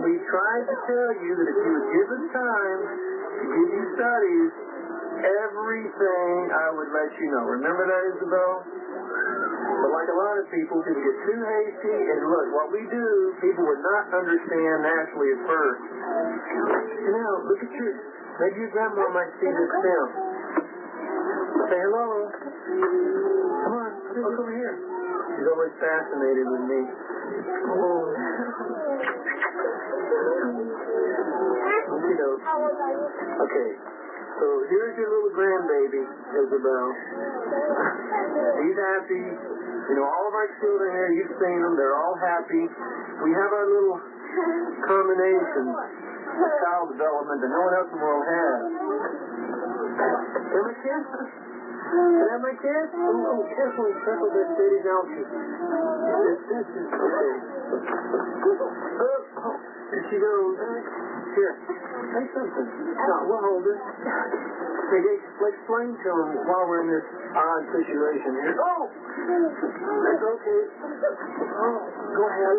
We tried to tell you that if you would give us time to give you studies, everything I would let you know. Remember that, Isabel? But like a lot of people get too hasty, and look, what we do, people would not understand naturally at first. Now, look at your, maybe your grandma might see this film. Say hello. Come on, look over here. She's always fascinated with me. Oh. Okay, so here's your little grandbaby, Isabel. He's happy. You know, all of our children here, you've seen them, they're all happy. We have our little combination of child development that no one else in the world has. Have my kids? Can I have my kids? Oh, careful that baby's ouchie. This is, okay. Oh, here she goes. Here, say something. No, we'll hold it. Explain to them while we're in this odd situation here. Oh! That's okay. Oh, go ahead.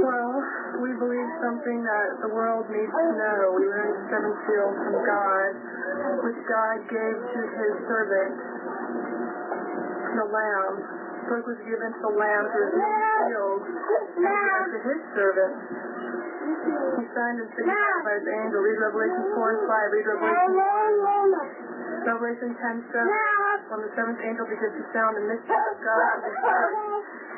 Well, we believe something that the world needs to know. We learned the seven seals from God, which God gave to his servant, the Lamb. The book was given to the Lamb through his seals, and to his servant. He signed and signified by his angel. Read Revelation 4 and 5. Read Revelation 1. Revelation 10:7. When the seventh angel begins to sound the mystery of God of his church,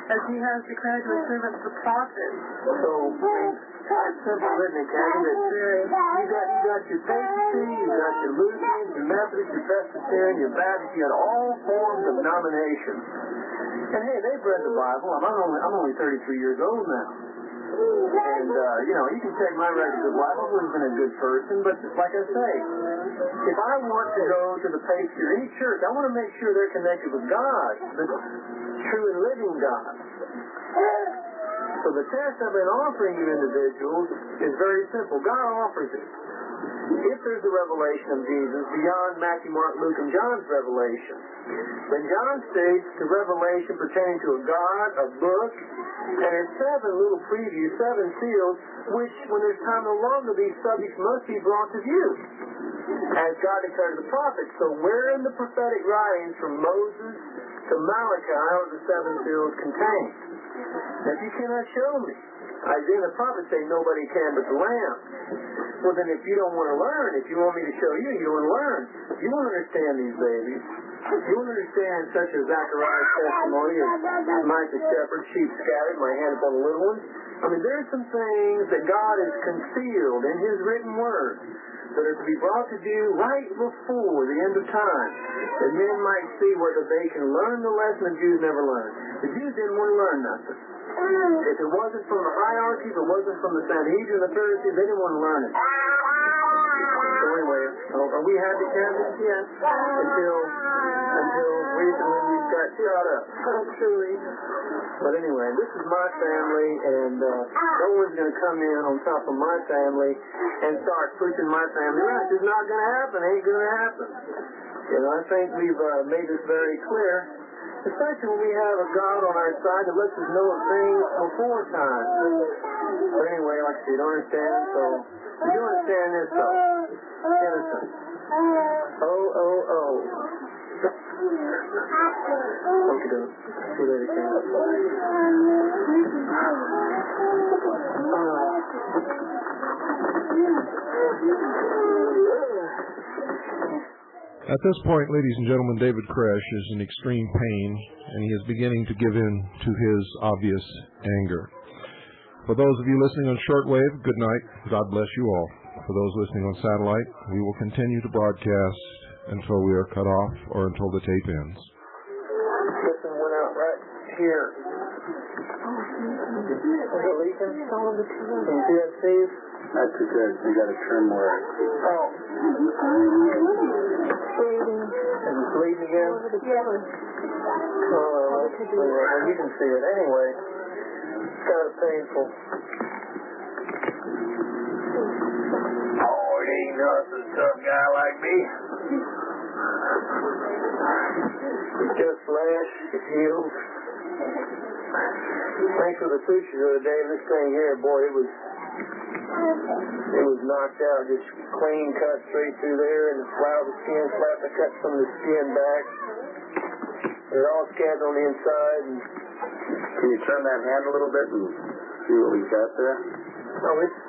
as he has declared to his servants the prophets. So, simple, isn't it, Kathy? You got your papacy, you got your Lutheran, your Methodist, your Presbyterian, your Baptist, you got all forms of denominations. And hey, they've read the Bible. I'm only 33 years old now. And, you know, you can check my record of life. I've always been a good person, but like I say, if I want to go to the papacy or any church, I want to make sure they're connected with God, the true and living God. So the test I've been offering you individuals is very simple. God offers it. If there's a revelation of Jesus beyond Matthew, Mark, Luke, and John's revelation, then John states the revelation pertaining to a God, a book, and there's seven little previews, seven seals, which, when there's time no longer, these subjects must be brought to view, as God declared to the prophets. So where in the prophetic writings from Moses to Malachi are the seven seals contained? Now, if you cannot show me, Isaiah and the prophets say nobody can but the Lamb. Well, then if you don't want to learn, if you want me to show you, you don't want to learn. You won't understand these babies. You won't understand such as Zechariah's testimony of Micah the shepherd, sheep scattered, my hand upon the little ones. I mean, there's some things that God has concealed in his written word that are to be brought to view right before the end of time, that men might see whether they can learn the lesson the Jews never learned. The Jews didn't want to learn nothing. If it wasn't from the hierarchy, if it wasn't from the Sanhedrin and the Pharisees, they didn't want to learn it. So anyway, are we happy, Kathy? Yes. Until recently we got shot up. Truly. But anyway, this is my family, and no one's going to come in on top of my family and start pushing my family around. It's just not going to happen. It ain't going to happen. You know, I think we've made this very clear, especially when we have a God on our side that lets us know of things before time. But anyway, like I said, you don't understand, so you do understand this, though. Innocent. Oh. Okay, dude. See you later, Ken. At this point, ladies and gentlemen, David Koresh is in extreme pain, and he is beginning to give in to his obvious anger. For those of you listening on shortwave, good night. God bless you all. For those listening on satellite, we will continue to broadcast until we are cut off or until the tape ends. This one went out right here. Is it leaking? Can you see that, Steve? That's because you got to turn more. Oh. Bleeding. Is it bleeding again? Yeah. Well, you can see it anyway. It's kind of painful. Oh, it ain't nothing, some guy like me. It's just flesh. It heals. Thanks for the sutures the other day. This thing here, boy, it was knocked out, just clean cut straight through there, and flowered the skin, slapped the cut some of the skin back. It all scans on the inside. And can you turn that hand a little bit and see what we got there? oh, it's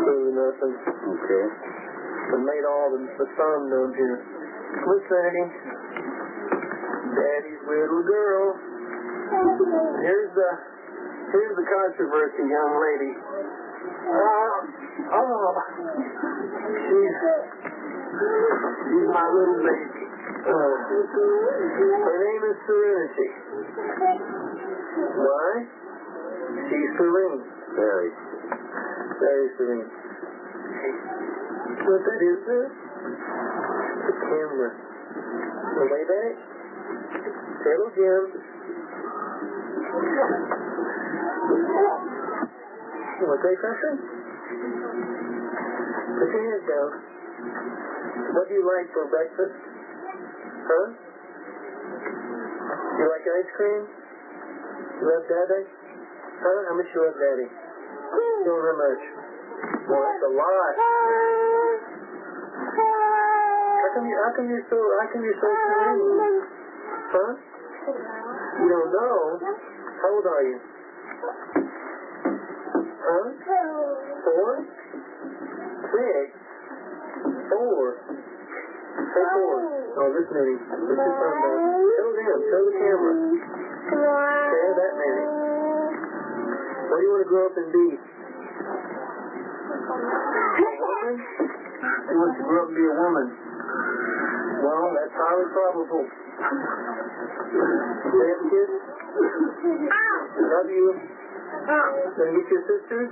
really nothing. Okay. I made all the thumb down here. What's Daddy? Daddy's little girl. Here's the controversy, young lady. She's my little baby. Her name is Serenity. Why? She's serene. Very. Very serene. What that is there? The camera. Well, wave at it. Hello, Jim. You want to say something? Put your hands down. What do you like for breakfast? Huh? You like ice cream? You love Daddy? Huh? How much you love Daddy? Don't how much? Well, that's a lot. How come you're so serene? Huh? You don't know? How old are you? Huh? 4? 6? 4? Say 4. Oh, this many. Put your thumb down. Show them. Show the camera. Okay, that many. What do you want to grow up and be? A woman? She wants to grow up and be a woman. Well, that's highly probable. Say it, kids. Love you. Gonna get your sisters?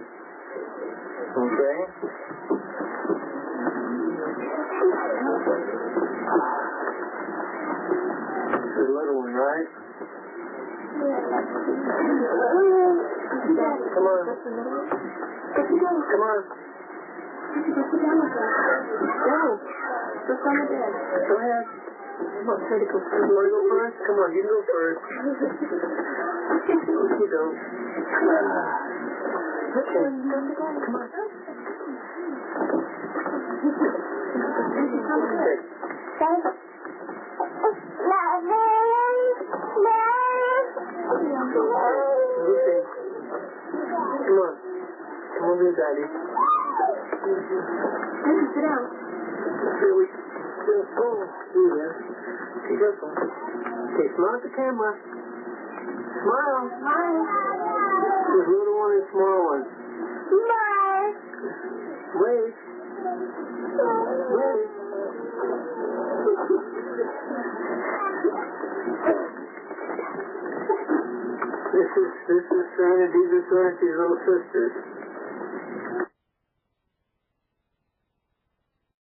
Okay. The little one, right? Come on. Come on. Go. Just on the bed. Go ahead. You want to go first? You want to go first? Come on, you can go first. You don't. Okay. Come on. Okay. Come on. Come on, dear Daddy. Sit down. Here we go. Here. Be careful. Okay, smile at the camera. Smile. Smile. There's a little one and a small one. Smile. Wave. Wave. This is Serenity. These are Serenity's little sisters.